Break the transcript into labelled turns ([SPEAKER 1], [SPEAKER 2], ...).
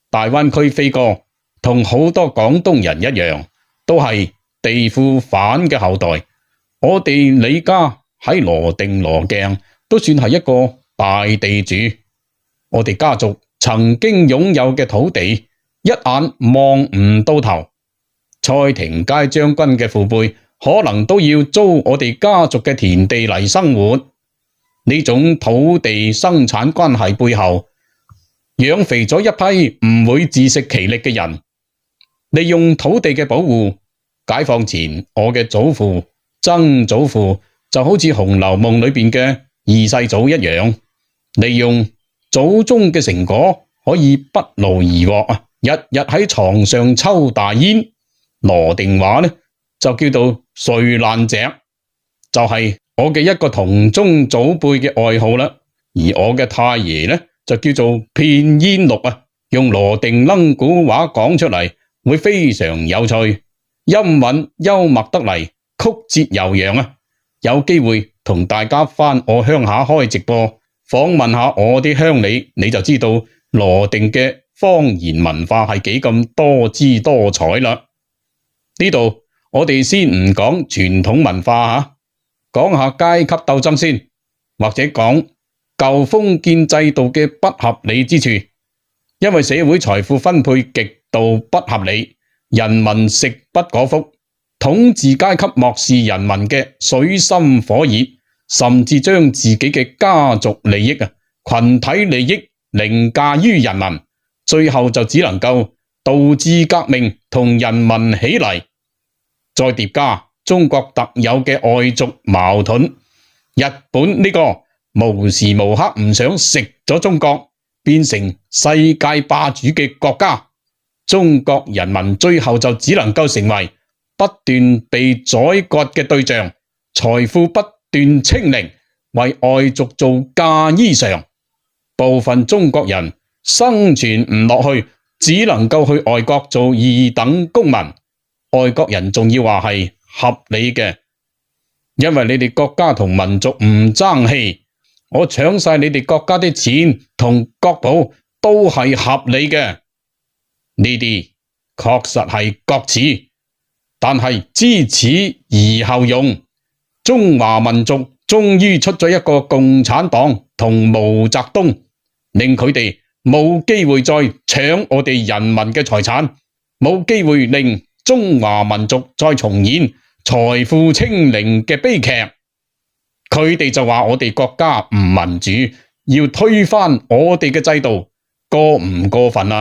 [SPEAKER 1] 大灣區飛哥同好多廣東人一樣，都係地富反嘅後代。我哋李家喺羅定羅鏡都算係一個大地主。我哋家族曾經擁有嘅土地，一眼望唔到頭。蔡廷佳將軍嘅父輩可能都要租我哋家族嘅田地嚟生活。呢種土地生產關係背後，養肥咗一批唔會自食其力嘅人。利用土地嘅保護，解放前我嘅祖父、曾祖父就好似《紅樓夢》裏邊嘅二世祖一樣，利用祖宗嘅成果可以不勞而獲啊！日日喺床上抽大煙，羅定話呢就叫做睡爛席，就係我嘅一個同宗祖輩嘅愛好啦。而我嘅太爺呢就叫做片煙綠啊，用羅定楞古話講出嚟會非常有趣，音韻幽默得嚟，曲折悠揚啊！有機會同大家返我鄉下開直播，訪問下我啲鄉里，你就知道羅定嘅方言文化係幾咁多姿多彩啦。呢度我哋先唔講傳統文化講下階級鬥爭先，或者講舊封建制度嘅不合理之處。因為社會財富分配極度不合理，人民食不果腹，統治階級漠視人民嘅水深火熱，甚至將自己嘅家族利益、群體利益凌駕於人民，最後就只能夠導致革命同人民起嚟。再疊加中國特有嘅外族矛盾，日本呢個無時無刻唔想食咗中國，變成世界霸主嘅國家，中國人民最後就只能夠成為不斷被宰割嘅對象，財富不斷清零，為外族做嫁衣裳。部分中國人生存唔落去，只能夠去外國做二等公民。外國人仲要話係合理嘅，因為你哋國家同民族唔爭氣，我搶晒你哋國家啲錢同國寶都係合理嘅。呢啲確實係國恥，但係知恥而後勇。中華民族終於出咗一個共產黨同毛澤東，令佢哋冇機會再搶我哋人民嘅財產，冇機會令中華民族再重演財富清零嘅悲劇。佢哋就話我哋國家唔民主，要推翻我哋嘅制度，過唔過分啊？